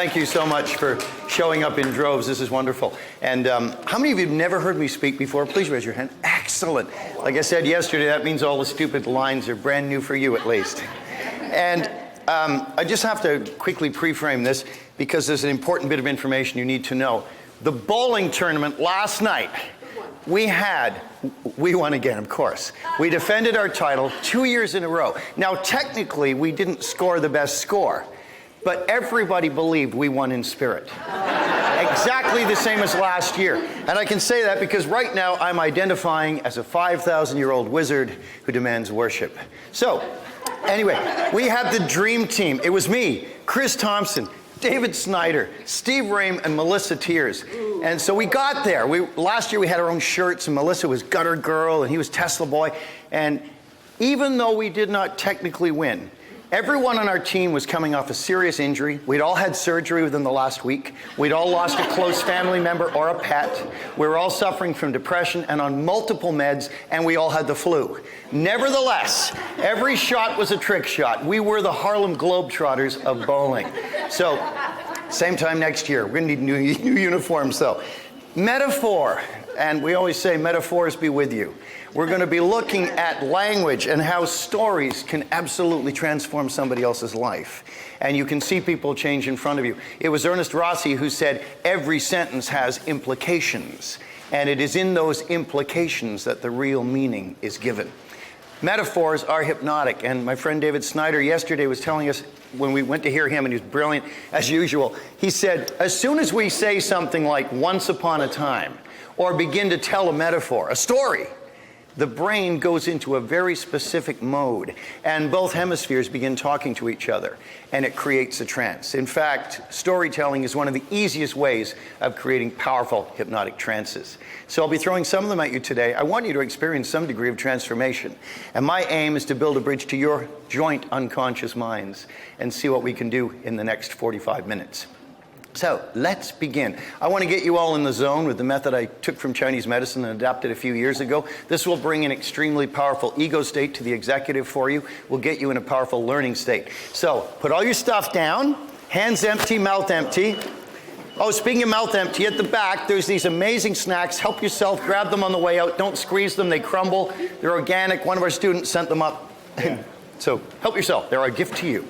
thank you so much for showing up in droves. This is wonderful. And how many of you have never heard me speak before? Please raise your hand. Excellent. Like I said yesterday, that means all the stupid lines are brand new for you at least. And I just have to quickly pre-frame this because there's an important bit of information you need to know. The bowling tournament last night, we won again, of course. We defended our title 2 years in a row. Now, technically, we didn't score the best score, but everybody believed we won in spirit. Exactly the same as last year. And I can say that because right now I'm identifying as a 5,000-year-old wizard who demands worship. So, anyway, we had the dream team. It was me, Chris Thompson, David Snyder, Steve Rame, and Melissa Tears. And so we got there. Last year we had our own shirts, and Melissa was Gutter Girl, and he was Tesla Boy. And even though we did not technically win, everyone on our team was coming off a serious injury. We'd all had surgery within the last week. We'd all lost a close family member or a pet. We were all suffering from depression and on multiple meds, and we all had the flu. Nevertheless, every shot was a trick shot. We were the Harlem Globetrotters of bowling. So, same time next year. We're going to need new uniforms, though. Metaphor. And we always say, metaphors be with you. We're going to be looking at language and how stories can absolutely transform somebody else's life. And you can see people change in front of you. It was Ernest Rossi who said, every sentence has implications. And it is in those implications that the real meaning is given. Metaphors are hypnotic. And my friend David Snyder yesterday was telling us, when we went to hear him, and he was brilliant as usual, he said, as soon as we say something like once upon a time, or begin to tell a metaphor, a story, the brain goes into a very specific mode, and both hemispheres begin talking to each other, and it creates a trance. In fact, storytelling is one of the easiest ways of creating powerful hypnotic trances. So I'll be throwing some of them at you today. I want you to experience some degree of transformation, and my aim is to build a bridge to your joint unconscious minds and see what we can do in the next 45 minutes. So let's begin. I want to get you all in the zone with the method I took from Chinese medicine and adapted a few years ago. This will bring an extremely powerful ego state to the executive for you. We'll get you in a powerful learning state. So put all your stuff down, hands empty, mouth empty. Oh, speaking of mouth empty, at the back, there's these amazing snacks. Help yourself, grab them on the way out. Don't squeeze them, they crumble. They're organic. One of our students sent them up. So help yourself. They're our gift to you,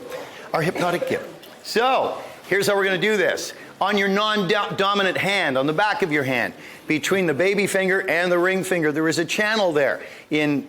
our hypnotic gift. So here's how we're going to do this. On your non-dominant hand, on the back of your hand, between the baby finger and the ring finger, there is a channel there. In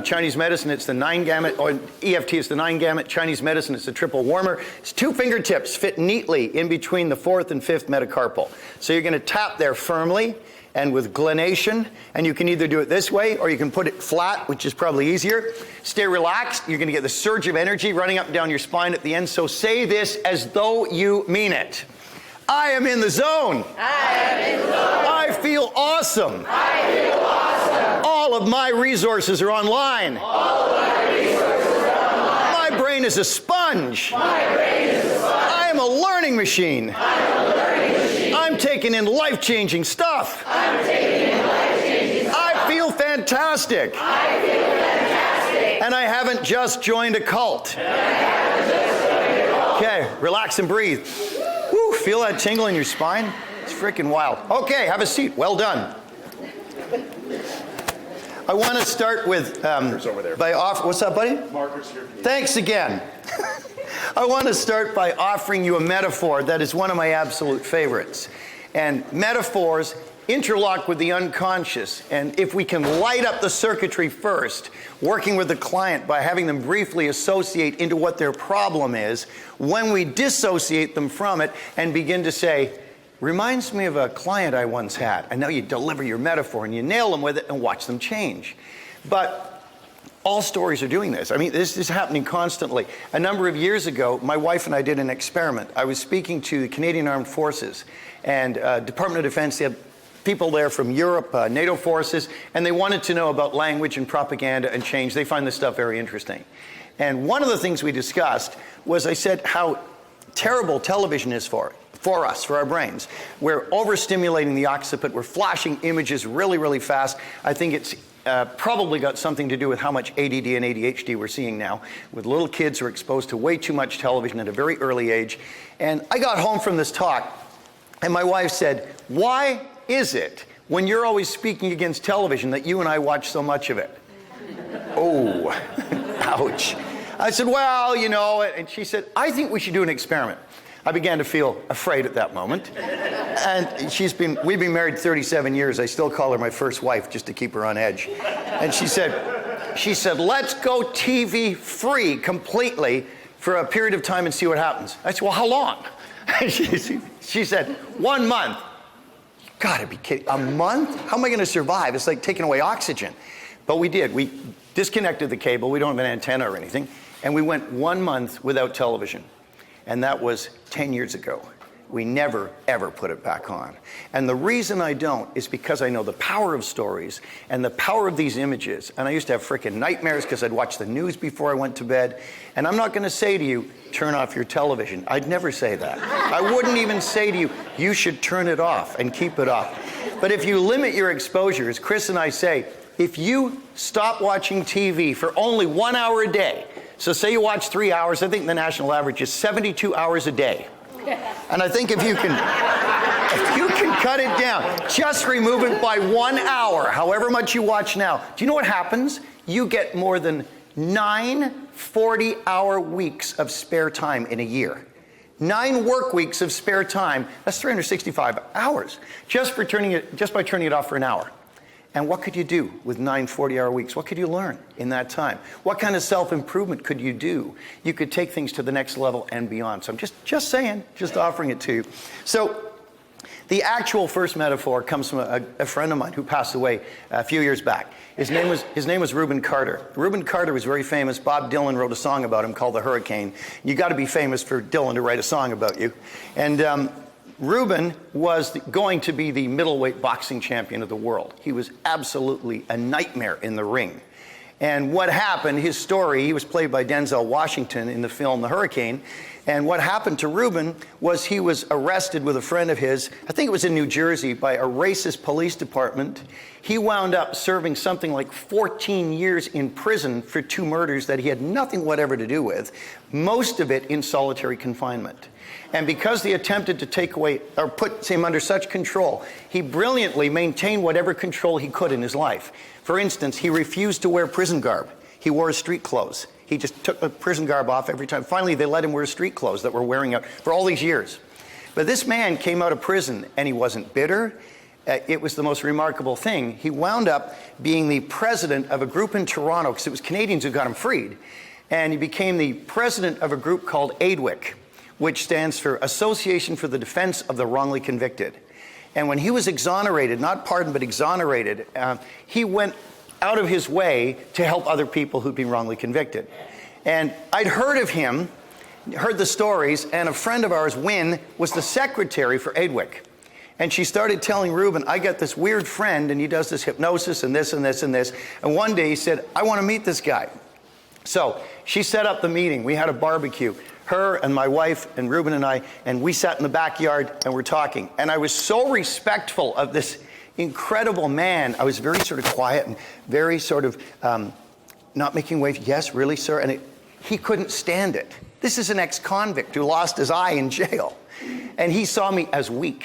Chinese medicine, it's the 9-gamut, or EFT, it's the 9-gamut. Chinese medicine, it's the triple warmer. It's 2 fingertips fit neatly in between the 4th and 5th metacarpal. So you're going to tap there firmly and with glenation, and you can either do it this way or you can put it flat, which is probably easier. Stay relaxed. You're going to get the surge of energy running up and down your spine at the end. So say this as though you mean it. I am in the zone. I am in the zone. I feel awesome. I feel awesome. All of my resources are online. All of my resources are online. My brain is a sponge. My brain is a sponge. I am a learning machine. I'm a learning machine. I'm taking in life-changing stuff. I'm taking in life-changing stuff. I feel fantastic. I feel fantastic. And I haven't just joined a cult. And I haven't just joined a cult. Okay, relax and breathe. Woo, feel that tingle in your spine? It's freaking wild. Okay, have a seat. Well done. I want to start with what's up, buddy? Markers here. Thanks again. I want to start by offering you a metaphor that is one of my absolute favorites. And metaphors interlock with the unconscious. And if we can light up the circuitry first, working with the client by having them briefly associate into what their problem is, when we dissociate them from it and begin to say, reminds me of a client I once had. I know you deliver your metaphor and you nail them with it and watch them change. But all stories are doing this. I mean, this is happening constantly. A number of years ago, my wife and I did an experiment. I was speaking to the Canadian Armed Forces and Department of Defense. They had people there from Europe, NATO forces, and they wanted to know about language and propaganda and change. They find this stuff very interesting. And one of the things we discussed was, I said, how terrible television is for us, for our brains. We're overstimulating the occiput. We're flashing images really, really fast. I think it's probably got something to do with how much ADD and ADHD we're seeing now, with little kids who are exposed to way too much television at a very early age. And I got home from this talk, and my wife said, "Why is it when you're always speaking against television that you and I watch so much of it?" Oh, ouch. I said, "Well, you know," and she said, "I think we should do an experiment." I began to feel afraid at that moment. And we've been married 37 years. I still call her my first wife just to keep her on edge. And she said, "Let's go TV free completely for a period of time and see what happens." I said, "Well, how long?" She said, "1 month." You gotta be kidding. A month? How am I gonna survive? It's like taking away oxygen. But we did. We disconnected the cable. We don't have an antenna or anything. And we went 1 month without television. And that was 10 years ago. We never, ever put it back on. And the reason I don't is because I know the power of stories and the power of these images. And I used to have freaking nightmares because I'd watch the news before I went to bed. And I'm not going to say to you, turn off your television. I'd never say that. I wouldn't even say to you, you should turn it off and keep it off. But if you limit your exposure, as Chris and I say, if you stop watching TV for only 1 hour a day, so say you watch 3 hours, I think the national average is 72 hours a day. And I think if you can cut it down, just remove it by 1 hour, however much you watch now. Do you know what happens? You get more than 9 40-hour weeks of spare time in a year. 9 work weeks of spare time, that's 365 hours, just by turning it off for an hour. And what could you do with 9 40-hour weeks? What could you learn in that time? What kind of self-improvement could you do? You could take things to the next level and beyond. So I'm just saying, just offering it to you. So the actual first metaphor comes from a friend of mine who passed away a few years back. His name was Reuben Carter. Reuben Carter was very famous. Bob Dylan wrote a song about him called The Hurricane. You got to be famous for Dylan to write a song about you. And Reuben was going to be the middleweight boxing champion of the world. He was absolutely a nightmare in the ring. And what happened, his story, he was played by Denzel Washington in the film The Hurricane. And what happened to Reuben was he was arrested with a friend of his, I think it was in New Jersey, by a racist police department. He wound up serving something like 14 years in prison for 2 murders that he had nothing whatever to do with, most of it in solitary confinement. And because they attempted to take away or put him under such control, he brilliantly maintained whatever control he could in his life. For instance, he refused to wear prison garb. He wore his street clothes. He just took the prison garb off every time. Finally, they let him wear street clothes that were wearing out for all these years. But this man came out of prison and he wasn't bitter. It was the most remarkable thing. He wound up being the president of a group in Toronto, because it was Canadians who got him freed. And he became the president of a group called ADWIC, which stands for Association for the Defense of the Wrongly Convicted. And when he was exonerated, not pardoned, but exonerated, he went out of his way to help other people who'd been wrongly convicted. And I'd heard of him, heard the stories, and a friend of ours, Wynne, was the secretary for ADWIC. And she started telling Reuben, I got this weird friend, and he does this hypnosis and this and this and this. And one day he said, I want to meet this guy. So she set up the meeting. We had a barbecue. Her and my wife and Reuben and I, and we sat in the backyard and we're talking. And I was so respectful of this incredible man. I was very sort of quiet and very sort of not making waves. Yes, really, sir? And he couldn't stand it. This is an ex-convict who lost his eye in jail. And he saw me as weak.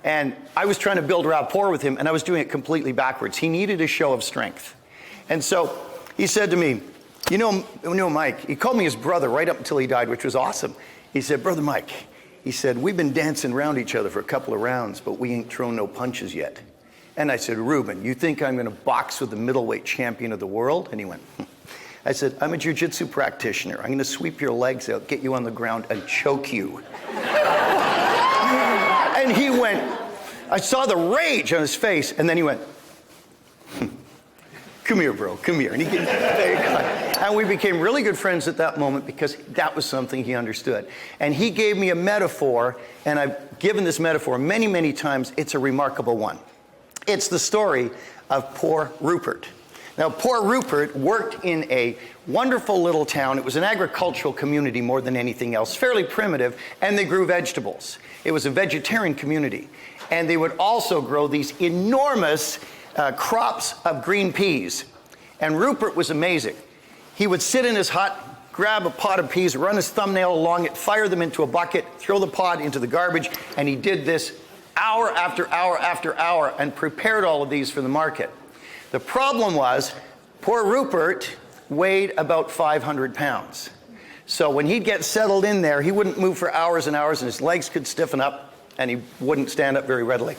And I was trying to build rapport with him, and I was doing it completely backwards. He needed a show of strength. And so he said to me, you know, Mike, he called me his brother right up until he died, which was awesome. He said, Brother Mike, he said, we've been dancing around each other for a couple of rounds, but we ain't thrown no punches yet. And I said, Reuben, you think I'm going to box with the middleweight champion of the world? And he went, I said, I'm a jiu-jitsu practitioner. I'm going to sweep your legs out, get you on the ground, and choke you. And he went, I saw the rage on his face, and then he went, come here, bro, come here. And he gave very kind. And we became really good friends at that moment because that was something he understood. And he gave me a metaphor, and I've given this metaphor many, many times. It's a remarkable one. It's the story of poor Rupert. Now, poor Rupert worked in a wonderful little town. It was an agricultural community more than anything else, fairly primitive, and they grew vegetables. It was a vegetarian community. And they would also grow these enormous crops of green peas. And Rupert was amazing. He would sit in his hut, grab a pot of peas, run his thumbnail along it, fire them into a bucket, throw the pod into the garbage, and he did this hour after hour after hour and prepared all of these for the market. The problem was, poor Rupert weighed about 500 pounds. So when he'd get settled in there, he wouldn't move for hours and hours, and his legs could stiffen up, and he wouldn't stand up very readily.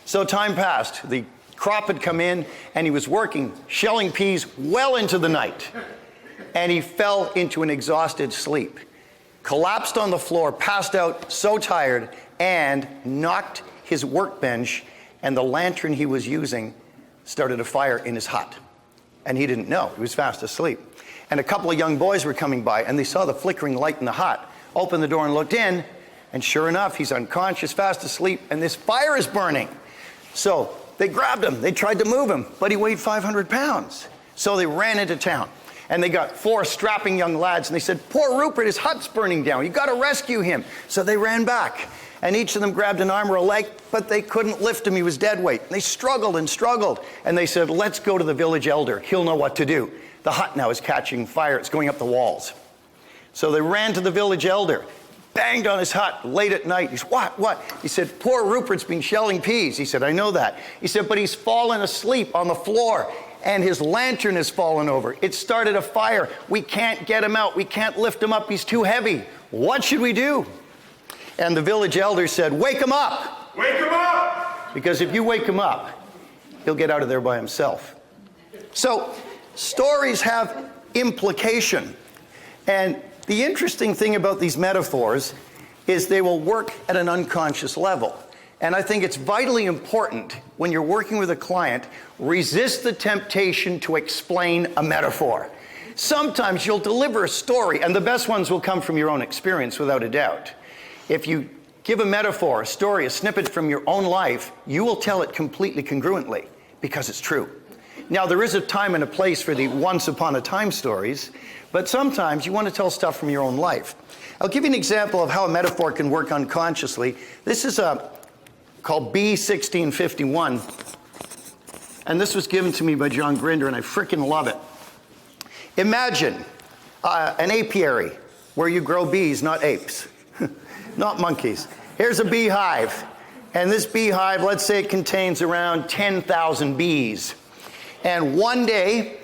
So time passed. The crop had come in, and he was working, shelling peas well into the night. And he fell into an exhausted sleep, collapsed on the floor, passed out so tired, and knocked his workbench and the lantern he was using started a fire in his hut. And he didn't know. He was fast asleep. And a couple of young boys were coming by, and they saw the flickering light in the hut, opened the door and looked in, and sure enough, he's unconscious, fast asleep, and this fire is burning. So they grabbed him. They tried to move him, but he weighed 500 pounds. So they ran into town. And they got 4 strapping young lads, and they said, poor Rupert, his hut's burning down. You got to rescue him. So they ran back, and each of them grabbed an arm or a leg, but they couldn't lift him. He was dead weight. And they struggled and struggled, and they said, let's go to the village elder. He'll know what to do. The hut now is catching fire. It's going up the walls. So they ran to the village elder, banged on his hut late at night. He said, what? He said, poor Rupert's been shelling peas. He said, I know that. He said, but he's fallen asleep on the floor, and his lantern has fallen over. It started a fire. We can't get him out. We can't lift him up. He's too heavy. What should we do? And the village elder said, wake him up. Wake him up! Because if you wake him up, he'll get out of there by himself. So stories have implication. And the interesting thing about these metaphors is they will work at an unconscious level. And I think it's vitally important when you're working with a client, resist the temptation to explain a metaphor. Sometimes you'll deliver a story, and the best ones will come from your own experience, without a doubt. If you give a metaphor, a story, a snippet from your own life, you will tell it completely congruently, because it's true. Now, there is a time and a place for the once upon a time stories, but sometimes you want to tell stuff from your own life. I'll give you an example of how a metaphor can work unconsciously. This is called B1651, and this was given to me by John Grinder, and I frickin' love it. Imagine an apiary where you grow bees, not apes, not monkeys. Here's a beehive, and this beehive, let's say it contains around 10,000 bees. And one day,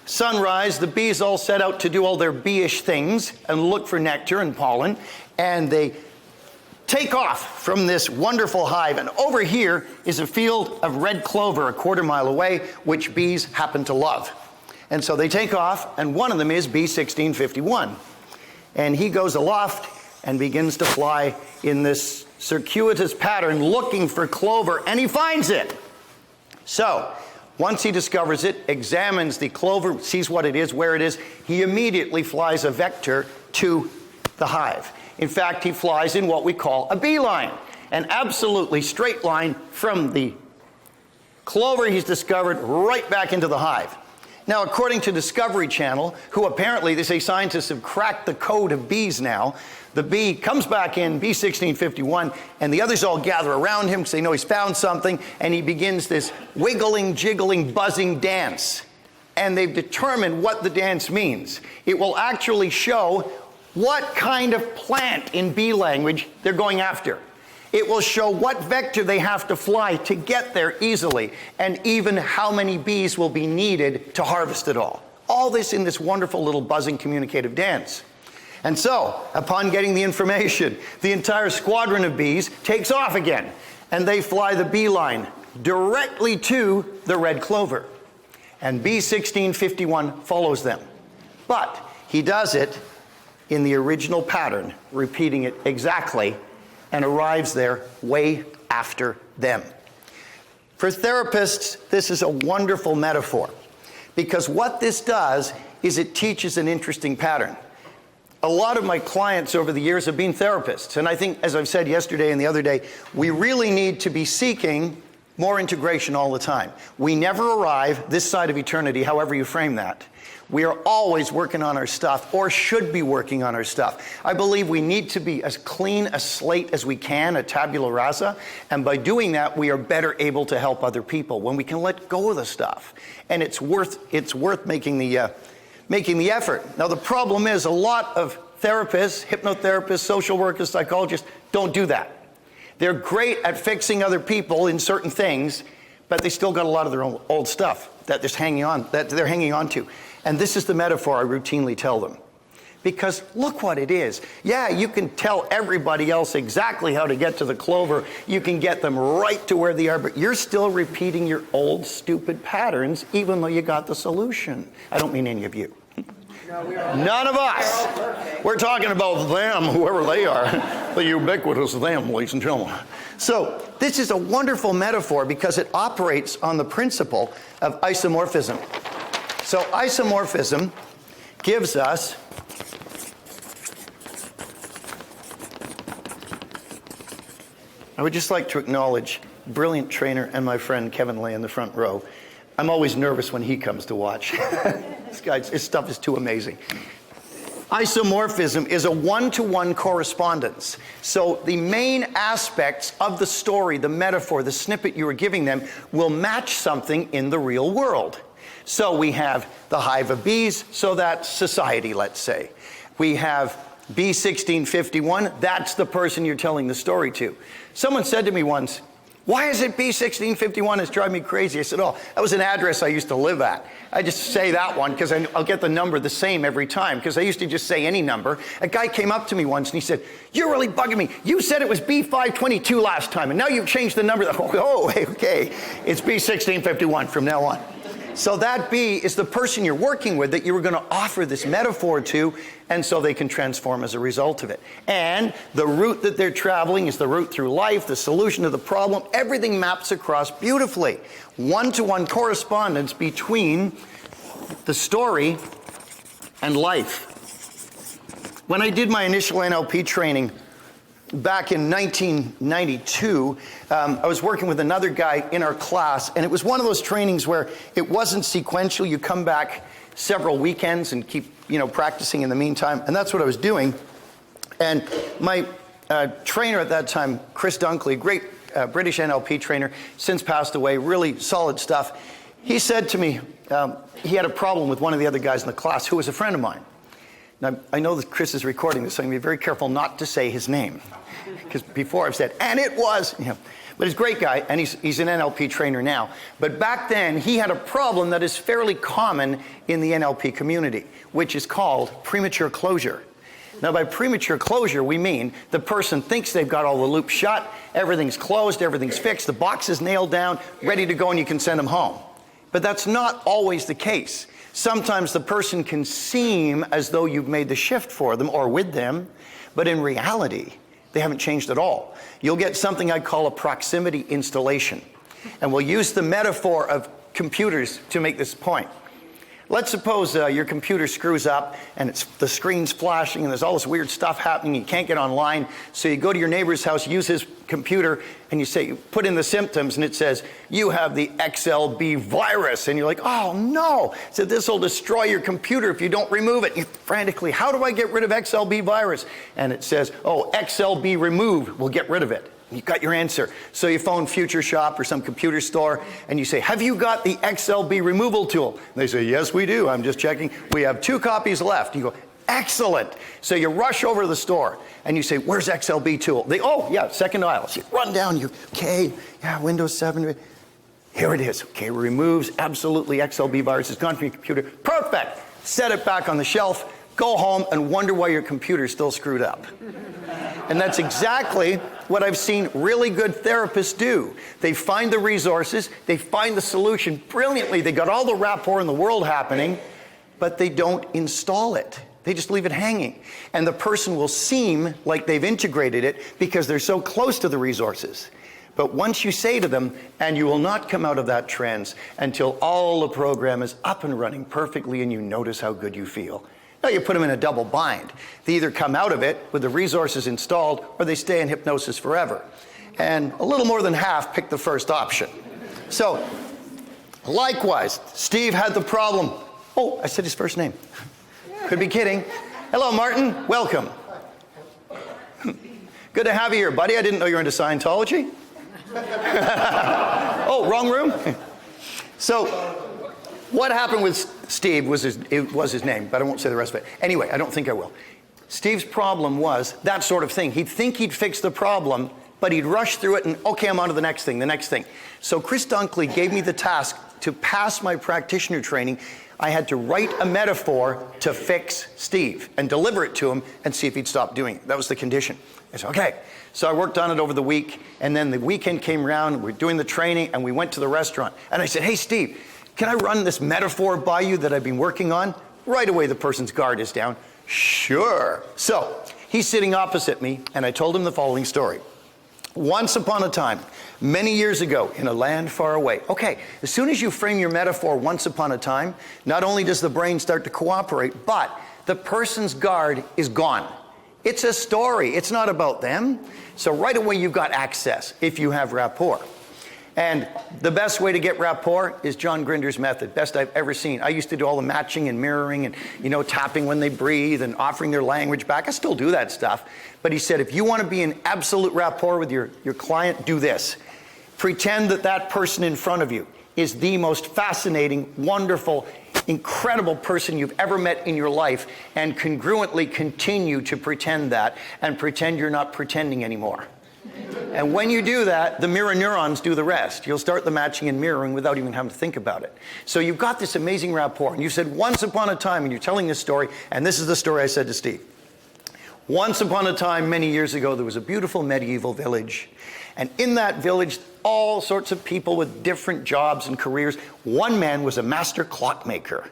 sunrise, the bees all set out to do all their bee-ish things and look for nectar and pollen, and they take off from this wonderful hive, and over here is a field of red clover a quarter mile away, which bees happen to love. And so they take off, and one of them is B1651. And he goes aloft and begins to fly in this circuitous pattern looking for clover, and he finds it. So once he discovers it, examines the clover, sees what it is, where it is, he immediately flies a vector to the hive. In fact, he flies in what we call a beeline, an absolutely straight line from the clover he's discovered right back into the hive. Now, according to Discovery Channel, who apparently, they say scientists have cracked the code of bees now, the bee comes back in, B1651, and the others all gather around him because they know he's found something, and he begins this wiggling, jiggling, buzzing dance. And they've determined what the dance means. It will actually show what kind of plant in bee language they're going after. It will show what vector they have to fly to get there easily, and even how many bees will be needed to harvest it all. All this in this wonderful little buzzing communicative dance. And so, upon getting the information, the entire squadron of bees takes off again, and they fly the beeline directly to the red clover. And B1651 follows them. But he does it in the original pattern, repeating it exactly, and arrives there way after them. For therapists, this is a wonderful metaphor, because what this does is it teaches an interesting pattern. A lot of my clients over the years have been therapists, and I think, as I've said yesterday and the other day, we really need to be seeking more integration all the time. We never arrive this side of eternity, however you frame that. We are always working on our stuff, or should be working on our stuff. I believe we need to be as clean a slate as we can, a tabula rasa, and by doing that, we are better able to help other people when we can let go of the stuff. And it's worth making the effort. Now, the problem is a lot of therapists, hypnotherapists, social workers, psychologists don't do that. They're great at fixing other people in certain things, but they still got a lot of their own old stuff that they're hanging on to. And this is the metaphor I routinely tell them. Because look what it is. Yeah, you can tell everybody else exactly how to get to the clover. You can get them right to where they are, but you're still repeating your old stupid patterns, even though you got the solution. I don't mean any of you. None of us. We're talking about them, whoever they are. The ubiquitous them, ladies and gentlemen. So this is a wonderful metaphor because it operates on the principle of isomorphism. So isomorphism gives us I would just like to acknowledge brilliant trainer and my friend Kevin Lay in the front row. I'm always nervous when he comes to watch. His stuff is too amazing. Isomorphism is a one-to-one correspondence. So the main aspects of the story, the metaphor, the snippet you are giving them will match something in the real world. So we have the hive of bees, so that's society, let's say. We have B1651, that's the person you're telling the story to. Someone said to me once, "Why is it B1651? It's driving me crazy." I said, "Oh, that was an address I used to live at. I just say that one because I'll get the number the same every time, because I used to just say any number." A guy came up to me once and he said, "You're really bugging me. You said it was B522 last time, and now you've changed the number." Oh, okay. It's B1651 from now on. So that B is the person you're working with that you were going to offer this metaphor to, and so they can transform as a result of it. And the route that they're traveling is the route through life, the solution to the problem. Everything maps across beautifully. One-to-one correspondence between the story and life. When I did my initial NLP training back in 1992, I was working with another guy in our class, and it was one of those trainings where it wasn't sequential. You come back several weekends and keep, practicing in the meantime, and that's what I was doing. And my trainer at that time, Chris Dunkley, great British NLP trainer, since passed away, really solid stuff. He said to me, he had a problem with one of the other guys in the class who was a friend of mine. Now, I know that Chris is recording this, so I'm going to be very careful not to say his name. Because before I've said, and it was, but he's a great guy, and he's an NLP trainer now. But back then, he had a problem that is fairly common in the NLP community, which is called premature closure. Now, by premature closure, we mean the person thinks they've got all the loops shut, everything's closed, everything's fixed, the box is nailed down, ready to go, and you can send them home. But that's not always the case. Sometimes the person can seem as though you've made the shift for them or with them, but in reality, they haven't changed at all. You'll get something I call a proximity installation. And we'll use the metaphor of computers to make this point. Let's suppose your computer screws up and the screen's flashing and there's all this weird stuff happening. You can't get online. So you go to your neighbor's house, use his computer, and you put in the symptoms, and it says, "You have the XLB virus." And you're like, "Oh no." So this will destroy your computer if you don't remove it. You're frantically, "How do I get rid of XLB virus?" And it says, "Oh, XLB remove will get rid of it." You got your answer. So you phone Future Shop or some computer store and you say, "Have you got the XLB removal tool?" And they say, "Yes, we do. I'm just checking. We have 2 copies left." You go, "Excellent." So you rush over to the store and you say, "Where's XLB tool?" They, "Oh, yeah, second aisle." So you run down, okay, yeah, Windows 7. Here it is. Okay, removes absolutely XLB virus. It's gone from your computer. Perfect. Set it back on the shelf. Go home and wonder why your computer's still screwed up. And that's exactly what I've seen really good therapists do. They find the resources, they find the solution brilliantly. They got all the rapport in the world happening, but they don't install it. They just leave it hanging. And the person will seem like they've integrated it because they're so close to the resources. But once you say to them, and you will not come out of that trance until all the program is up and running perfectly and you notice how good you feel. Now you put them in a double bind. They either come out of it with the resources installed or they stay in hypnosis forever. And a little more than half pick the first option. So, likewise, Steve had the problem. Oh, I said his first name. Could be kidding. Hello, Martin. Welcome. Good to have you here, buddy. I didn't know you were into Scientology. Oh, wrong room? So, what happened with Steve was his name, but I won't say the rest of it. Anyway, I don't think I will. Steve's problem was that sort of thing. He'd think he'd fix the problem, but he'd rush through it and, okay, I'm on to the next thing. So Chris Dunkley gave me the task to pass my practitioner training. I had to write a metaphor to fix Steve and deliver it to him and see if he'd stop doing it. That was the condition. I said, okay. So I worked on it over the week, and then the weekend came around, we were doing the training, and we went to the restaurant. And I said, hey, Steve, can I run this metaphor by you that I've been working on? Right away, the person's guard is down. Sure. So he's sitting opposite me, and I told him the following story. Once upon a time, many years ago, in a land far away. Okay, as soon as you frame your metaphor once upon a time, not only does the brain start to cooperate, but the person's guard is gone. It's a story. It's not about them. So right away, you've got access if you have rapport. And the best way to get rapport is John Grinder's method, best I've ever seen. I used to do all the matching and mirroring and, tapping when they breathe and offering their language back. I still do that stuff. But he said, if you want to be in absolute rapport with your client, do this. Pretend that person in front of you is the most fascinating, wonderful, incredible person you've ever met in your life, and congruently continue to pretend that and pretend you're not pretending anymore. And when you do that, the mirror neurons do the rest. You'll start the matching and mirroring without even having to think about it. So you've got this amazing rapport. And you said, once upon a time, and you're telling this story, and this is the story I said to Steve. Once upon a time, many years ago, there was a beautiful medieval village. And in that village, all sorts of people with different jobs and careers. One man was a master clockmaker.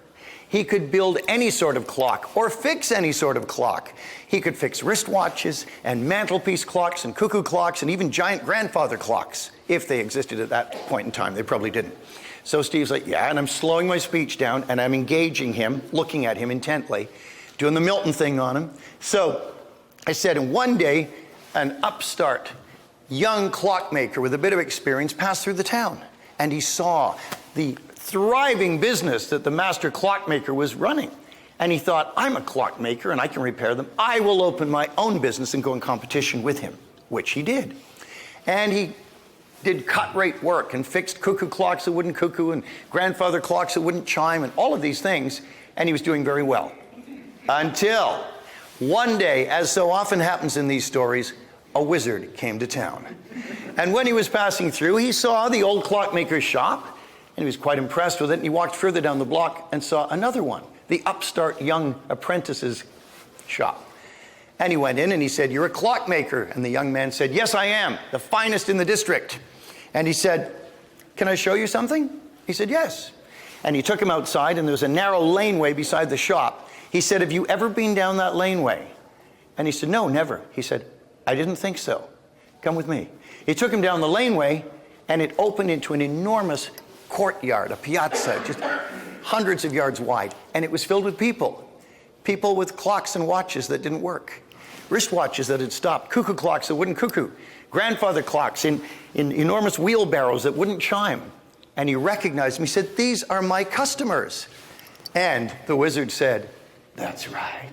He could build any sort of clock or fix any sort of clock. He could fix wristwatches and mantelpiece clocks and cuckoo clocks and even giant grandfather clocks, if they existed at that point in time. They probably didn't. So Steve's like, yeah, and I'm slowing my speech down and I'm engaging him, looking at him intently, doing the Milton thing on him. So I said, and one day, an upstart, young clockmaker with a bit of experience passed through the town, and he saw the thriving business that the master clockmaker was running. And he thought, I'm a clockmaker and I can repair them. I will open my own business and go in competition with him, which he did. And he did cut rate work and fixed cuckoo clocks that wouldn't cuckoo and grandfather clocks that wouldn't chime and all of these things. And he was doing very well. Until one day, as so often happens in these stories, a wizard came to town. And when he was passing through, he saw the old clockmaker's shop. And he was quite impressed with it, and he walked further down the block and saw another one, the upstart young apprentice's shop. And he went in and he said, you're a clockmaker. And the young man said, yes, I am, the finest in the district. And he said, can I show you something? He said, yes. And he took him outside, and there was a narrow laneway beside the shop. He said, have you ever been down that laneway? And he said, no, never. He said, I didn't think so. Come with me. He took him down the laneway, and it opened into an enormous courtyard, a piazza, just hundreds of yards wide. And it was filled with people. People with clocks and watches that didn't work. Wristwatches that had stopped. Cuckoo clocks that wouldn't cuckoo. Grandfather clocks in enormous wheelbarrows that wouldn't chime. And he recognized me. He said, these are my customers. And the wizard said, that's right.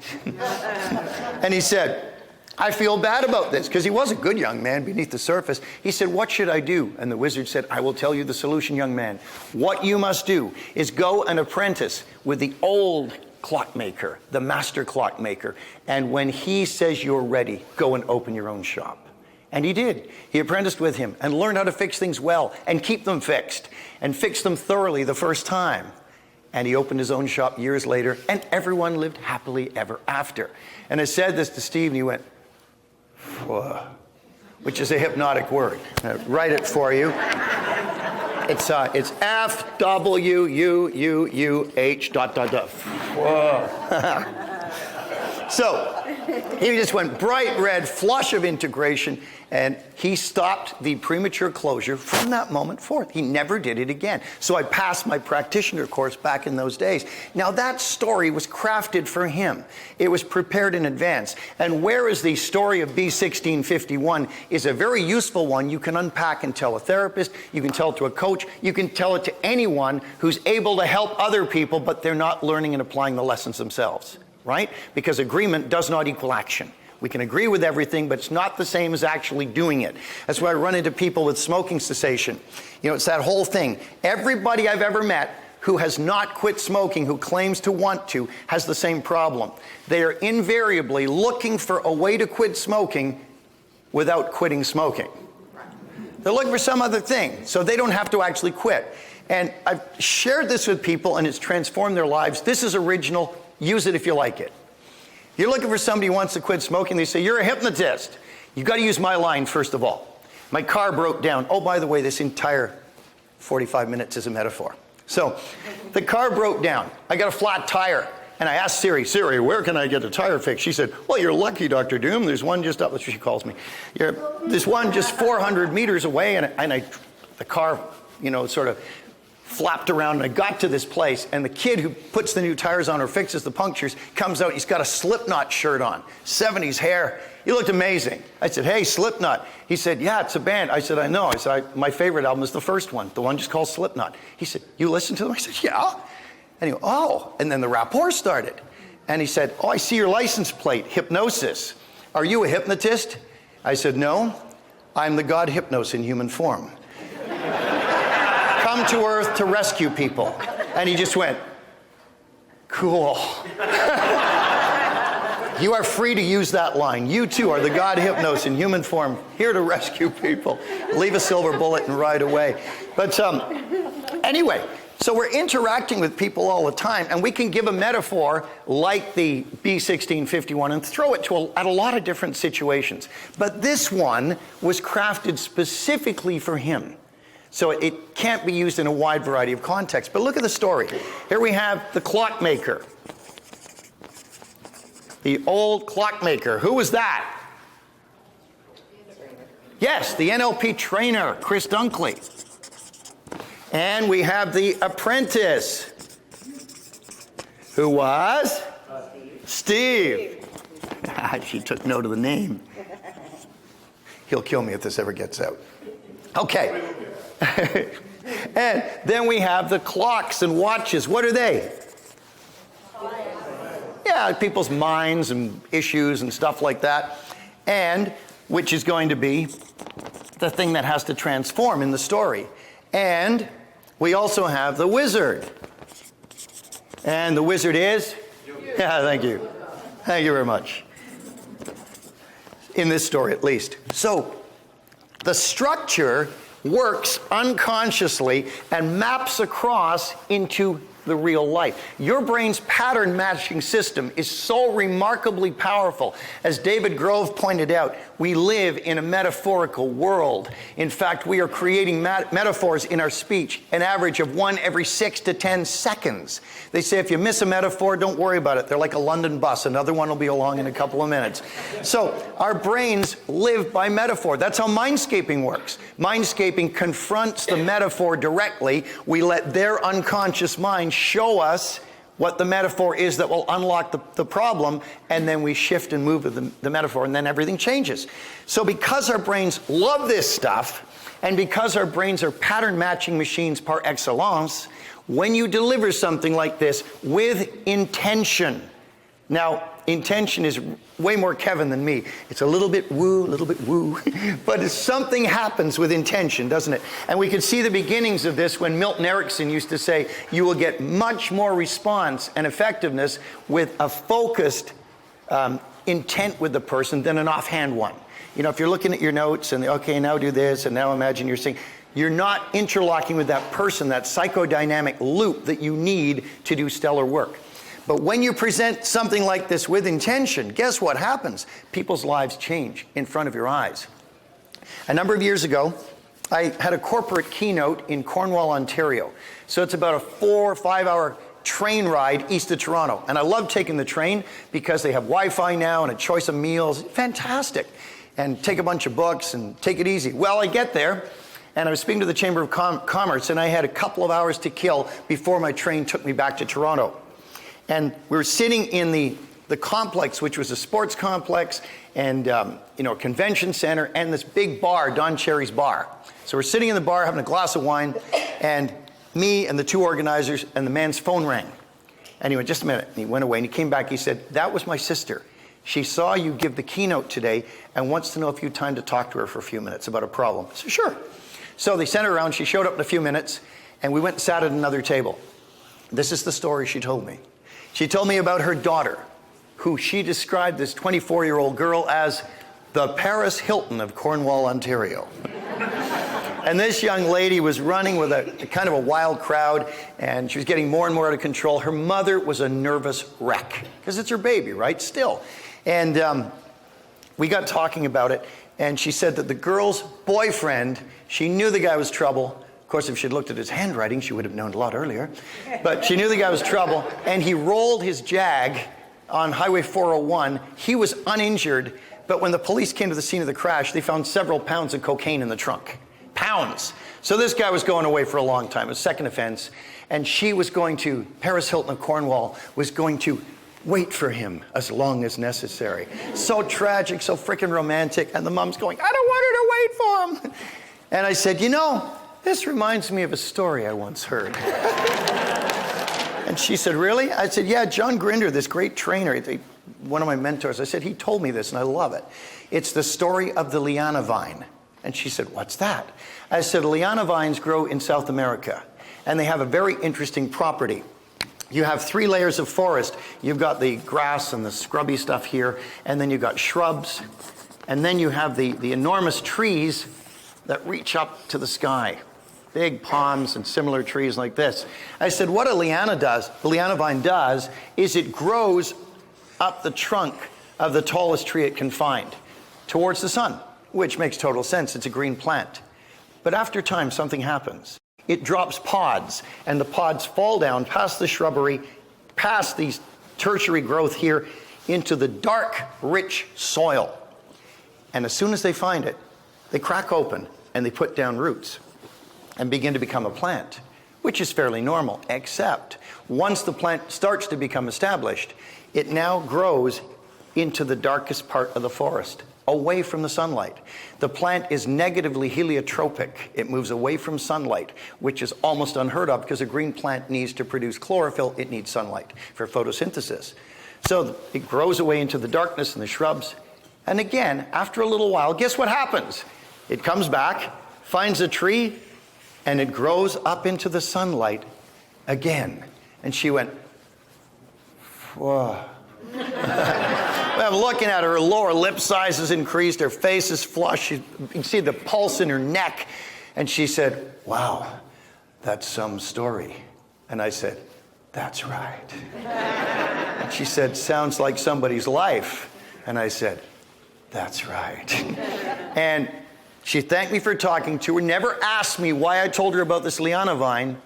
And he said, I feel bad about this, because he was a good young man beneath the surface. He said, what should I do? And the wizard said, I will tell you the solution, young man. What you must do is go and apprentice with the old clockmaker, the master clockmaker. And when he says you're ready, go and open your own shop. And he did. He apprenticed with him and learned how to fix things well and keep them fixed and fix them thoroughly the first time. And he opened his own shop years later, and everyone lived happily ever after. And I said this to Steve, and he went, whoa, which is a hypnotic word. Write it for you. It's FWUUUH ... Whoa. So he just went bright red, flush of integration, and he stopped the premature closure from that moment forth. He never did it again. So I passed my practitioner course back in those days. Now that story was crafted for him. It was prepared in advance. And whereas the story of B1651 is a very useful one, you can unpack and tell a therapist, you can tell it to a coach, you can tell it to anyone who's able to help other people, but they're not learning and applying the lessons themselves, right? Because agreement does not equal action. We can agree with everything, but it's not the same as actually doing it. That's why I run into people with smoking cessation. You know, it's that whole thing. Everybody I've ever met who has not quit smoking, who claims to want to, has the same problem. They are invariably looking for a way to quit smoking without quitting smoking. They're looking for some other thing, so they don't have to actually quit. And I've shared this with people, and it's transformed their lives. This is original. Use it if you like it. You're looking for somebody who wants to quit smoking. They say, you're a hypnotist. You've got to use my line first of all. My car broke down. Oh, by the way, this entire 45 minutes is a metaphor. So the car broke down. I got a flat tire. And I asked Siri, where can I get a tire fixed? She said, well, you're lucky, Dr. Doom. There's one just up, that's what she calls me. There's one just 400 meters away. And the car, you know, sort of flapped around, and I got to this place, and the kid who puts the new tires on or fixes the punctures comes out. He's got a Slipknot shirt on, 70s hair. He looked amazing. I said, hey, Slipknot. He said, yeah, it's a band. I said, I know. I said, my favorite album is the first one, the one just called Slipknot. He said, you listen to them? I said, yeah. And he went, oh. And then the rapport started. And he said, oh, I see your license plate, Hypnosis. Are you a hypnotist? I said, no, I'm the god Hypnos in human form. Come to Earth to rescue people. And he just went, cool. You are free to use that line. You too are the god Hypnos in human form, here to rescue people. Leave a silver bullet and ride away. But anyway, so we're interacting with people all the time, and we can give a metaphor like the B1651 and throw it at a lot of different situations. But this one was crafted specifically for him. So it can't be used in a wide variety of contexts. But look at the story. Here we have the clockmaker. The old clockmaker. Who was that? Yes, the NLP trainer, Chris Dunkley. And we have the apprentice. Who was? Steve. She took note of the name. He'll kill me if this ever gets out. Okay. And then we have the clocks and watches. What are they? Yeah, people's minds and issues and stuff like that. And which is going to be the thing that has to transform in the story. And we also have the wizard. And the wizard is? Yeah, thank you. Thank you very much. In this story, at least. So the structure works unconsciously and maps across into the real life. Your brain's pattern matching system is so remarkably powerful. As David Grove pointed out, we live in a metaphorical world. In fact, we are creating metaphors in our speech, an average of 1 every 6 to 10 seconds. They say if you miss a metaphor, don't worry about it. They're like a London bus. Another one will be along in a couple of minutes. So our brains live by metaphor. That's how mindscaping works. Mindscaping confronts the metaphor directly. We let their unconscious mind show us what the metaphor is that will unlock the problem, and then we shift and move with the metaphor, and then everything changes. So because our brains love this stuff, and because our brains are pattern matching machines par excellence, when you deliver something like this with intention, now intention is way more Kevin than me. It's a little bit woo, but something happens with intention, doesn't it? And we can see the beginnings of this when Milton Erickson used to say, you will get much more response and effectiveness with a focused intent with the person than an offhand one. You know, if you're looking at your notes and, okay, now do this, and now imagine you're saying, you're not interlocking with that person, that psychodynamic loop that you need to do stellar work. But when you present something like this with intention, guess what happens? People's lives change in front of your eyes. A number of years ago, I had a corporate keynote in Cornwall, Ontario. So it's about a 4 or 5 hour train ride east of Toronto. And I love taking the train because they have Wi-Fi now and a choice of meals. Fantastic. And take a bunch of books and take it easy. Well, I get there, and I was speaking to the Chamber of Commerce, and I had a couple of hours to kill before my train took me back to Toronto. And we were sitting in the complex, which was a sports complex and a convention center, and this big bar, Don Cherry's bar. So we're sitting in the bar having a glass of wine, and me and the two organizers, and the man's phone rang. And he went, just a minute. And he went away, and he came back. He said, that was my sister. She saw you give the keynote today and wants to know if you had time to talk to her for a few minutes about a problem. I said, sure. So they sent her around. She showed up in a few minutes, and we went and sat at another table. This is the story she told me. She told me about her daughter, who she described, this 24-year-old girl, as the Paris Hilton of Cornwall, Ontario. And this young lady was running with a kind of a wild crowd, and she was getting more and more out of control. Her mother was a nervous wreck, because it's her baby, right? Still. And we got talking about it, and she said that the girl's boyfriend, she knew the guy was trouble. Of course, if she'd looked at his handwriting, she would have known a lot earlier. But she knew the guy was trouble, and he rolled his Jag on Highway 401. He was uninjured, but when the police came to the scene of the crash, they found several pounds of cocaine in the trunk. Pounds. So this guy was going away for a long time. It was a second offense. And she was going to, Paris Hilton of Cornwall, was going to wait for him as long as necessary. So tragic, so freaking romantic. And the mom's going, I don't want her to wait for him. And I said, this reminds me of a story I once heard. And she said, really? I said, yeah, John Grinder, this great trainer, one of my mentors, I said, he told me this and I love it. It's the story of the liana vine. And she said, what's that? I said, liana vines grow in South America, and they have a very interesting property. You have 3 layers of forest. You've got the grass and the scrubby stuff here, and then you've got shrubs, and then you have the enormous trees that reach up to the sky. Big palms and similar trees like this. I said, what a liana vine does, is it grows up the trunk of the tallest tree it can find towards the sun, which makes total sense. It's a green plant. But after time, something happens. It drops pods, and the pods fall down past the shrubbery, past these tertiary growth here, into the dark, rich soil. And as soon as they find it, they crack open, and they put down roots and begin to become a plant, which is fairly normal, except once the plant starts to become established, it now grows into the darkest part of the forest, away from the sunlight. The plant is negatively heliotropic. It moves away from sunlight, which is almost unheard of because a green plant needs to produce chlorophyll. It needs sunlight for photosynthesis. So it grows away into the darkness and the shrubs. And again, after a little while, guess what happens? It comes back, finds a tree, and it grows up into the sunlight again. And she went, whoa. I'm looking at her lower lip size has increased, her face is flushed, you can see the pulse in her neck. And she said, wow, that's some story. And I said, that's right. And she said, sounds like somebody's life. And I said, that's right. And she thanked me for talking to her, never asked me why I told her about this liana vine.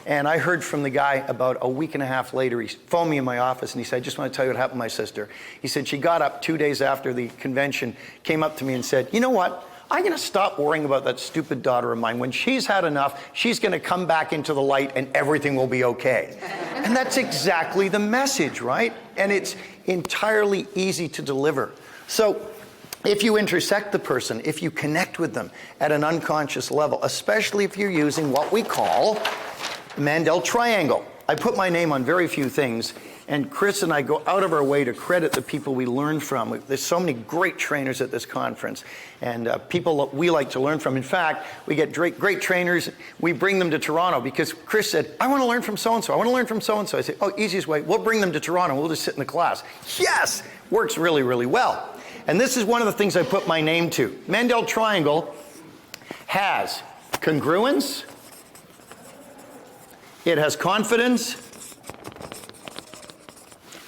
And I heard from the guy about a week and a half later. He phoned me in my office and he said, I just want to tell you what happened to my sister. He said, she got up 2 days after the convention, came up to me and said, you know what? I'm going to stop worrying about that stupid daughter of mine. When she's had enough, she's going to come back into the light and everything will be okay. And that's exactly the message, right? And it's entirely easy to deliver. So if you intersect the person, if you connect with them at an unconscious level, especially if you're using what we call Mandel triangle. I put my name on very few things, and Chris and I go out of our way to credit the people we learn from. There's so many great trainers at this conference, and people that we like to learn from. In fact, we get great trainers. We bring them to Toronto because Chris said, I want to learn from so-and-so. I want to learn from so-and-so. I said, oh, easiest way, we'll bring them to Toronto. We'll just sit in the class. Yes! Works really, really well. And this is one of the things I put my name to. Mandel triangle has congruence, it has confidence,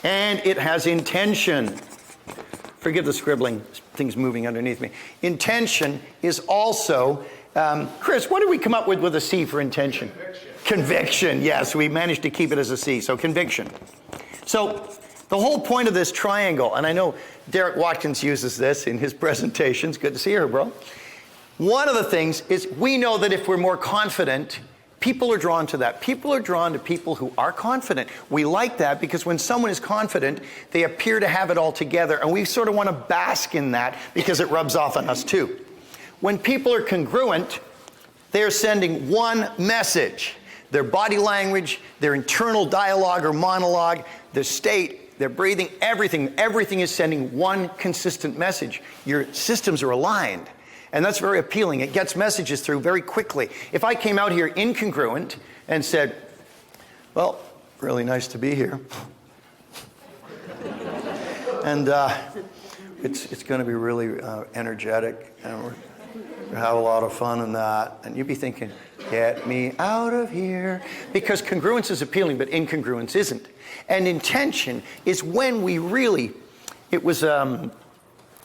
and it has intention. Forgive the scribbling, things moving underneath me. Intention is also, Chris, what did we come up with a C for intention? Conviction, yes, we managed to keep it as a C, so conviction. So the whole point of this triangle, and I know Derek Watkins uses this in his presentations, good to see her, bro. One of the things is we know that if we're more confident, people are drawn to that. People are drawn to people who are confident. We like that because when someone is confident, they appear to have it all together, and we sort of want to bask in that because it rubs off on us too. When people are congruent, they're sending one message. Their body language, their internal dialogue or monologue, their state, their breathing, everything is sending one consistent message. Your systems are aligned. And that's very appealing. It gets messages through very quickly. If I came out here incongruent and said, well, really nice to be here. And it's going to be really energetic, and we're going to have a lot of fun in that. And you'd be thinking, get me out of here. Because congruence is appealing, but incongruence isn't. And intention is when we really, it was, I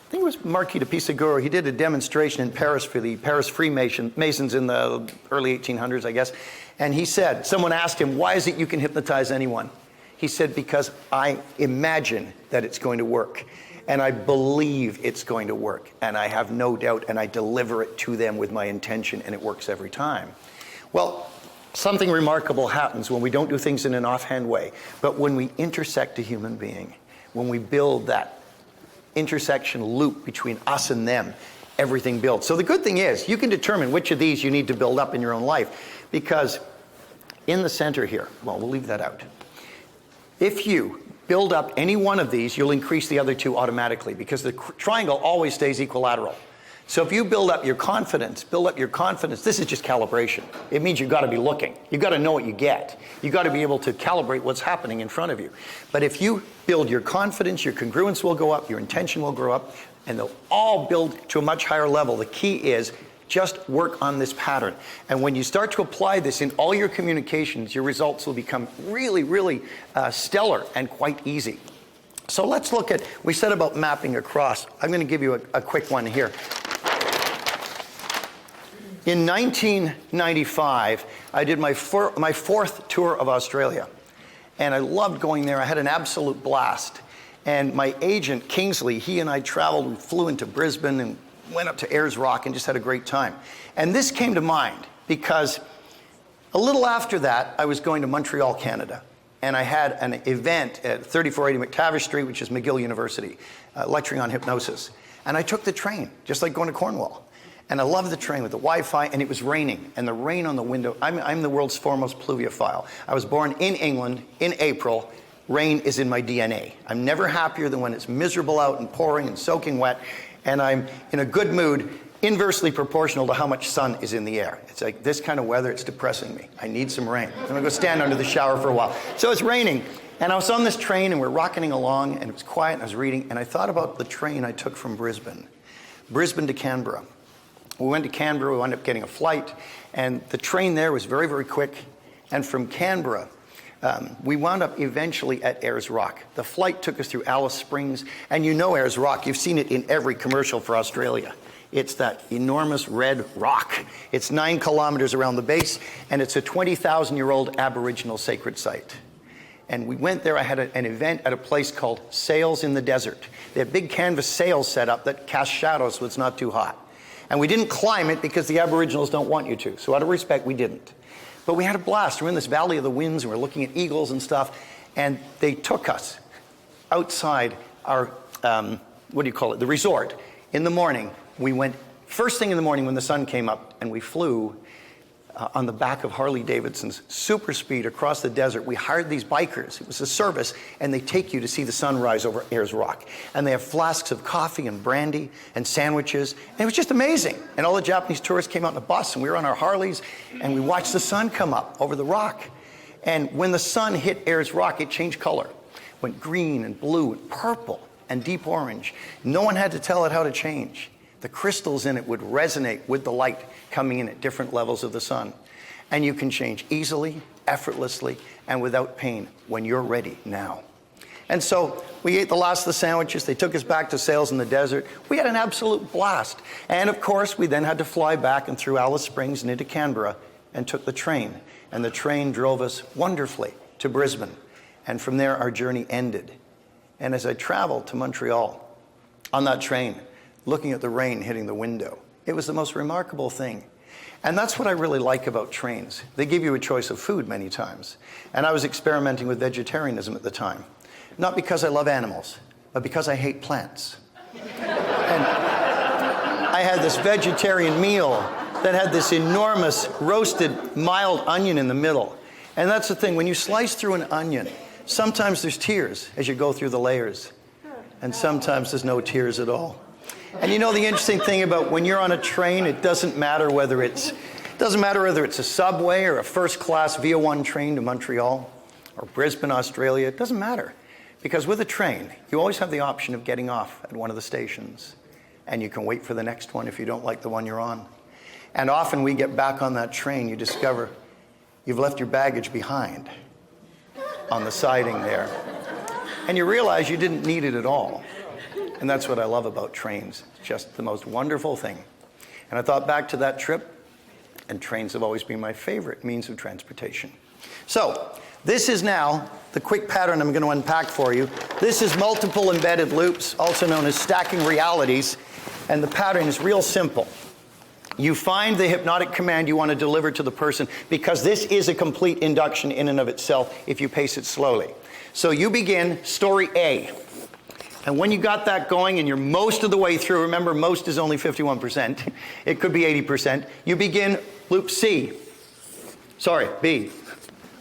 think it was Marquis de Pissarro. He did a demonstration in Paris for the Paris Freemasons in the early 1800s, I guess. And he said, someone asked him, why is it you can hypnotize anyone? He said, because I imagine that it's going to work. And I believe it's going to work. And I have no doubt, and I deliver it to them with my intention, and it works every time. Well, something remarkable happens when we don't do things in an offhand way, but when we intersect a human being, when we build that intersection loop between us and them, everything builds. So the good thing is, you can determine which of these you need to build up in your own life, because in the center here, well, we'll leave that out. If you build up any one of these, you'll increase the other two automatically, because the triangle always stays equilateral. So if you build up your confidence, this is just calibration. It means you've got to be looking. You've got to know what you get. You've got to be able to calibrate what's happening in front of you. But if you build your confidence, your congruence will go up, your intention will grow up, and they'll all build to a much higher level. The key is just work on this pattern. And when you start to apply this in all your communications, your results will become really, really stellar and quite easy. So let's look at, we said about mapping across. I'm going to give you a quick one here. In 1995, I did my fourth tour of Australia. And I loved going there. I had an absolute blast. And my agent, Kingsley, he and I traveled. We flew into Brisbane and went up to Ayers Rock and just had a great time. And this came to mind because a little after that, I was going to Montreal, Canada. And I had an event at 3480 McTavish Street, which is McGill University, lecturing on hypnosis. And I took the train, just like going to Cornwall. And I loved the train with the Wi-Fi, and it was raining. And the rain on the window, I'm the world's foremost pluviophile. I was born in England in April. Rain is in my DNA. I'm never happier than when it's miserable out and pouring and soaking wet. And I'm in a good mood, inversely proportional to how much sun is in the air. It's like this kind of weather, it's depressing me. I need some rain. I'm gonna go stand under the shower for a while. So it's raining, and I was on this train, and we're rocketing along, and it was quiet, and I was reading, and I thought about the train I took from Brisbane to Canberra. We went to Canberra, we wound up getting a flight, and the train there was very, very quick. And from Canberra, we wound up eventually at Ayers Rock. The flight took us through Alice Springs, and you know Ayers Rock. You've seen it in every commercial for Australia. It's that enormous red rock. It's 9 kilometers around the base, and it's a 20,000-year-old Aboriginal sacred site. And we went there. I had an event at a place called Sails in the Desert. They had big canvas sails set up that cast shadows so it's not too hot. And we didn't climb it because the Aboriginals don't want you to. So out of respect, we didn't. But we had a blast. We're in this Valley of the Winds, and we're looking at eagles and stuff. And they took us outside our, the resort. In the morning, we went, first thing in the morning when the sun came up, and we flew on the back of Harley Davidson's super speed across the desert. We hired these bikers. It was a service, and they take you to see the sunrise over Ayers Rock. And they have flasks of coffee and brandy and sandwiches. And it was just amazing. And all the Japanese tourists came out in a bus, and we were on our Harleys, and we watched the sun come up over the rock. And when the sun hit Ayers Rock, it changed color. Went green and blue and purple and deep orange. No one had to tell it how to change. The crystals in it would resonate with the light coming in at different levels of the sun. And you can change easily, effortlessly, and without pain when you're ready now. And so we ate the last of the sandwiches. They took us back to Sails in the Desert. We had an absolute blast. And of course, we then had to fly back and through Alice Springs and into Canberra and took the train. And the train drove us wonderfully to Brisbane. And from there, our journey ended. And as I traveled to Montreal on that train, looking at the rain hitting the window, it was the most remarkable thing. And that's what I really like about trains. They give you a choice of food many times. And I was experimenting with vegetarianism at the time. Not because I love animals, but because I hate plants. And I had this vegetarian meal that had this enormous roasted mild onion in the middle. And that's the thing, when you slice through an onion, sometimes there's tears as you go through the layers. And sometimes there's no tears at all. And you know the interesting thing about when you're on a train, it doesn't matter whether it's a subway or a first-class VO1 train to Montreal or Brisbane, Australia. It doesn't matter. Because with a train, you always have the option of getting off at one of the stations. And you can wait for the next one if you don't like the one you're on. And often we get back on that train, you discover you've left your baggage behind on the siding there. And you realize you didn't need it at all. And that's what I love about trains. It's just the most wonderful thing. And I thought back to that trip, and trains have always been my favorite means of transportation. So, this is now the quick pattern I'm going to unpack for you. This is multiple embedded loops, also known as stacking realities. And the pattern is real simple. You find the hypnotic command you want to deliver to the person, because this is a complete induction in and of itself if you pace it slowly. So you begin story A. And when you got that going and you're most of the way through, remember most is only 51%, it could be 80%, you begin loop C. Sorry, B.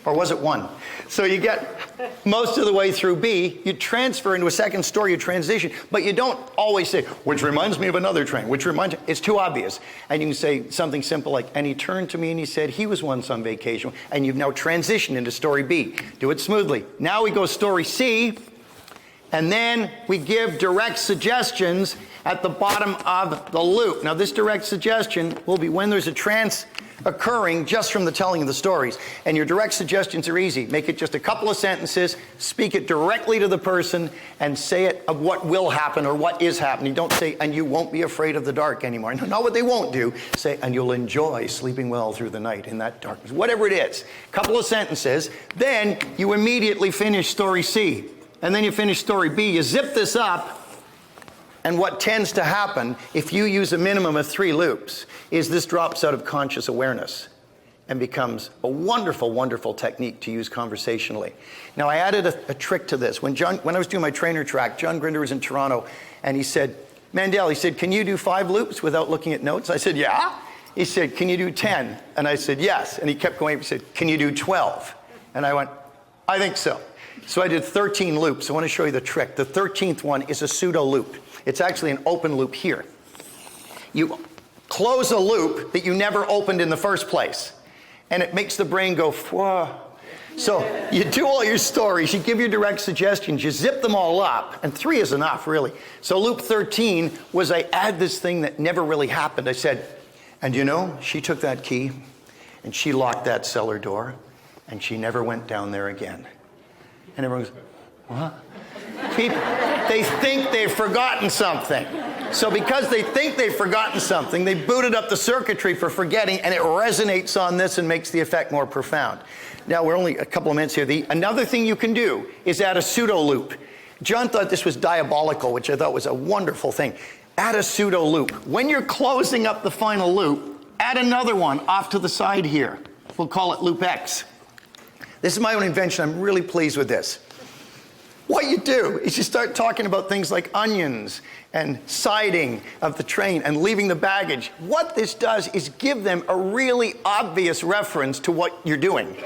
Or was it 1? So you get most of the way through B, you transfer into a second story, you transition, but you don't always say, which reminds me of another train, which reminds me, it's too obvious. And you can say something simple like, and he turned to me and he said he was once on vacation, and you've now transitioned into story B. Do it smoothly. Now we go story C, and then we give direct suggestions at the bottom of the loop. Now this direct suggestion will be when there's a trance occurring just from the telling of the stories. And your direct suggestions are easy. Make it just a couple of sentences, speak it directly to the person, and say it of what will happen or what is happening. Don't say, and you won't be afraid of the dark anymore. No, not what they won't do. Say, and you'll enjoy sleeping well through the night in that darkness. Whatever it is. Couple of sentences. Then you immediately finish story C. And then you finish story B. You zip this up. And what tends to happen, if you use a minimum of 3 loops, is this drops out of conscious awareness and becomes a wonderful, wonderful technique to use conversationally. Now, I added a trick to this. When I was doing my trainer track, John Grinder was in Toronto, and he said, Mandel, he said, can you do 5 loops without looking at notes? I said, yeah. He said, can you do 10? And I said, yes. And he kept going, he said, can you do 12? And I went, I think so. So I did 13 loops. I want to show you the trick. The 13th one is a pseudo loop. It's actually an open loop here. You close a loop that you never opened in the first place, and it makes the brain go, whoa. So you do all your stories, you give your direct suggestions, you zip them all up, and 3 is enough, really. So loop 13 was I add this thing that never really happened. I said, and you know, she took that key, and she locked that cellar door, and she never went down there again. And everyone goes, what? People, they think they've forgotten something. So because they think they've forgotten something, they booted up the circuitry for forgetting, and it resonates on this and makes the effect more profound. Now, we're only a couple of minutes here. Another thing you can do is add a pseudo loop. John thought this was diabolical, which I thought was a wonderful thing. Add a pseudo loop. When you're closing up the final loop, add another one off to the side here. We'll call it loop X. This is my own invention. I'm really pleased with this. What you do is you start talking about things like onions and siding of the train and leaving the baggage. What this does is give them a really obvious reference to what you're doing.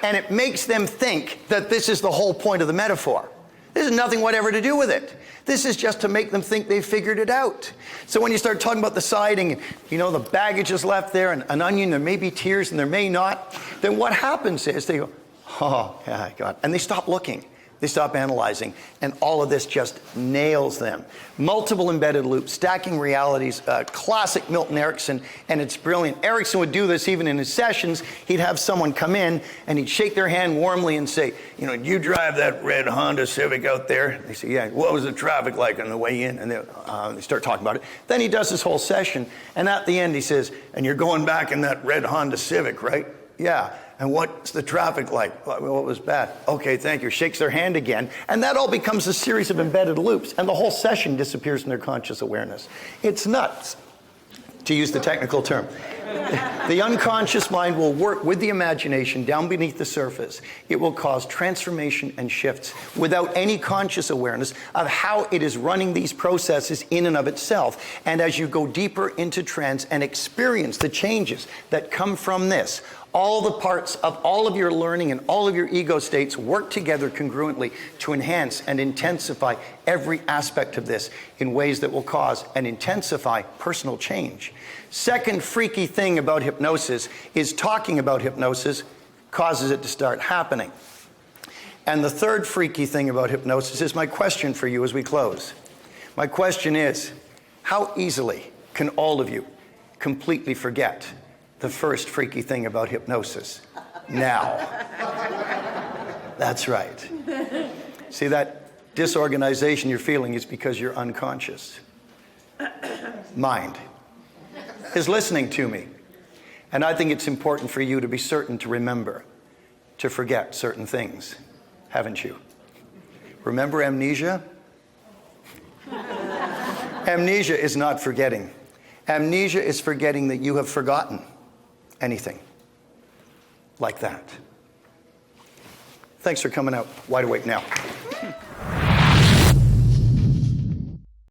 And it makes them think that this is the whole point of the metaphor. This has nothing whatever to do with it. This is just to make them think they've figured it out. So when you start talking about the siding, you know, the baggage is left there, and an onion, there may be tears and there may not, then what happens is they go, oh, yeah, God. And they stop looking. They stop analyzing, and all of this just nails them. Multiple embedded loops, stacking realities, classic Milton Erickson, and it's brilliant. Erickson would do this even in his sessions. He'd have someone come in, and he'd shake their hand warmly and say, you know, you drive that red Honda Civic out there? They say, yeah. What was the traffic like on the way in? And they start talking about it. Then he does this whole session, and at the end he says, and you're going back in that red Honda Civic, right? Yeah. And what's the traffic like? Well, it was bad. Okay, thank you. Shakes their hand again. And that all becomes a series of embedded loops. And the whole session disappears in their conscious awareness. It's nuts, to use the technical term. The unconscious mind will work with the imagination down beneath the surface. It will cause transformation and shifts without any conscious awareness of how it is running these processes in and of itself. And as you go deeper into trance and experience the changes that come from this, all the parts of all of your learning and all of your ego states work together congruently to enhance and intensify every aspect of this in ways that will cause and intensify personal change. Second freaky thing about hypnosis is talking about hypnosis causes it to start happening. And the third freaky thing about hypnosis is my question for you as we close. My question is, how easily can all of you completely forget the first freaky thing about hypnosis? Now. That's right. See, that disorganization you're feeling is because your unconscious mind is listening to me. And I think it's important for you to be certain to remember to forget certain things, haven't you? Remember amnesia? Amnesia is not forgetting. Amnesia is forgetting that you have forgotten anything like that. Thanks for coming out. Wide Awake Now.